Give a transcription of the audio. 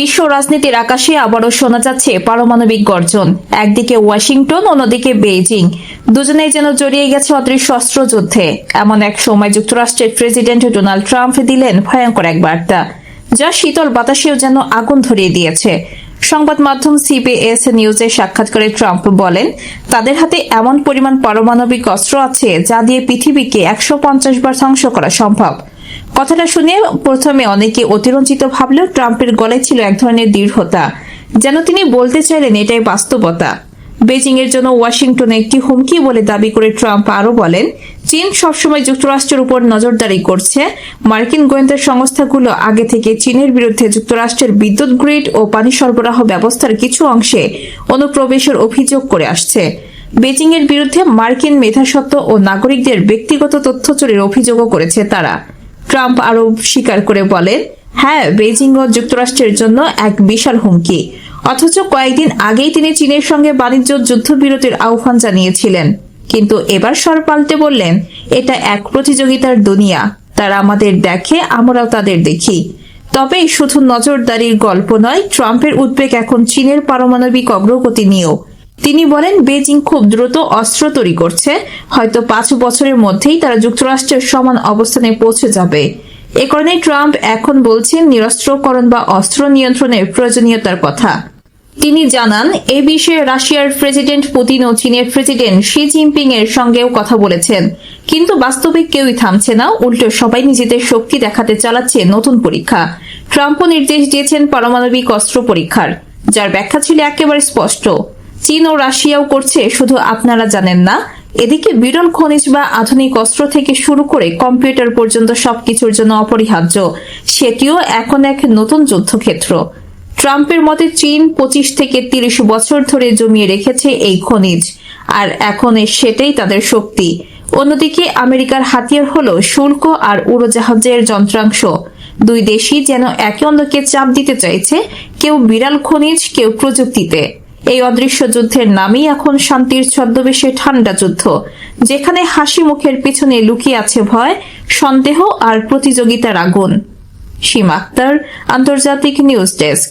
বিশ্ব রাজনীতির আকাশে আবারও শোনা যাচ্ছে পারমাণবিক গর্জন। একদিকে ওয়াশিংটন, অন্যদিকে বেইজিং, দুজনেই যেন জড়িয়ে গেছে অদৃশ্য অস্ত্রযুদ্ধে। এমন এক সময় যুক্তরাষ্ট্রের প্রেসিডেন্ট ডোনাল্ড ট্রাম্প দিলেন ভয়ঙ্কর এক বার্তা, যা শীতল বাতাসেও যেন আগুন ধরিয়ে দিয়েছে। সংবাদ মাধ্যম সিবিএস নিউজে সাক্ষাৎকারে ট্রাম্প বলেন, তাদের হাতে এমন পরিমাণ পারমাণবিক অস্ত্র আছে যা দিয়ে পৃথিবীকে 150 বার ধ্বংস করা সম্ভব। কথাটা শুনে প্রথমে অনেকে অতিরঞ্জিত ভাবলেও ট্রাম্পের গলায় ছিল এক ধরনের দৃঢ়তা, যেন তিনি বলতে চাইলেন এটাই বাস্তবতা। বেজিং এর জন্য ওয়াশিংটন একটি হুমকি বলে দাবি করে ট্রাম্প আরও বলেন, চীন সবসময় যুক্তরাষ্ট্রের উপর নজরদারি করছে। মার্কিন গোয়েন্দা সংস্থাগুলো আগে থেকে চীনের বিরুদ্ধে যুক্তরাষ্ট্রের বিদ্যুৎ গ্রিড ও পানি সরবরাহ ব্যবস্থার কিছু অংশে অনুপ্রবেশের অভিযোগ করে আসছে। বেজিং এর বিরুদ্ধে মার্কিন মেধাস্বত্ব ও নাগরিকদের ব্যক্তিগত তথ্য চুরির অভিযোগও করেছে তারা। ট্রাম্প আরও স্বীকার করে বলেন, হ্যাঁ, বেজিং ও যুক্তরাষ্ট্রের জন্য এক বিশাল হুমকি। অথচ কয়েকদিন আগেই তিনি চীনের সঙ্গে বাণিজ্য যুদ্ধবিরতির আহ্বান জানিয়েছিলেন। কিন্তু এবার স্বর পাল্টে বললেন, এটা এক প্রতিযোগিতার দুনিয়া। তারা আমাদের দেখে, আমরাও তাদের দেখি। তবে শুধু নজরদারির গল্প নয়, ট্রাম্পের উদ্বেগ এখন চীনের পারমাণবিক অগ্রগতি নিয়েও। তিনি বলেন, বেজিং খুব দ্রুত অস্ত্র তৈরি করছে। হয়তো 5 বছরের মধ্যেই তারা যুক্তরাষ্ট্রের সমান অবস্থানে পৌঁছে যাবে। এ কারণে ট্রাম্প এখন বলছেন নিরস্ত্রকরণ বা অস্ত্র নিয়ন্ত্রণের প্রয়োজনীয়তার কথা। তিনি জানান, এ বিষয়ে রাশিয়ার প্রেসিডেন্ট পুতিন ও চীনের প্রেসিডেন্ট শি জিনপিং এর সঙ্গেও কথা বলেছেন। কিন্তু বাস্তবে কেউই থামছে না, উল্টো সবাই নিজেদের শক্তি দেখাতে চালাচ্ছে নতুন পরীক্ষা। ট্রাম্পও নির্দেশ দিয়েছেন পারমাণবিক অস্ত্র পরীক্ষার, যার ব্যাখ্যা ছিল একেবারে স্পষ্ট। চীন ও রাশিয়াও করছে, শুধু আপনারা জানেন না। এদিকে বিরল খনিজ বা আধুনিক অস্ত্র থেকে শুরু করে কম্পিউটার পর্যন্ত সবকিছুর জন্য অপরিহার্য, সেটিও এখন এক নতুন যুদ্ধক্ষেত্র। ট্রাম্পের মতে চীন 25 থেকে 30 বছর ধরে জমিয়ে রেখেছে এই খনিজ, আর এখন সেটাই তাদের শক্তি। অন্যদিকে আমেরিকার হাতিয়ার হলো শুল্ক আর উড়োজাহাজের যন্ত্রাংশ। দুই দেশই যেন একে অন্যকে চাপ দিতে চাইছে, কেউ বিরাল খনিজ, কেউ প্রযুক্তিতে। এই অদৃশ্য যুদ্ধের নামই এখন শান্তির ছদ্মবেশে ঠান্ডা যুদ্ধ, যেখানে হাসি মুখের পিছনে লুকিয়ে আছে ভয়, সন্দেহ আর প্রতিযোগিতার আগুন। সীমা আক্তার, আন্তর্জাতিক নিউজ ডেস্ক।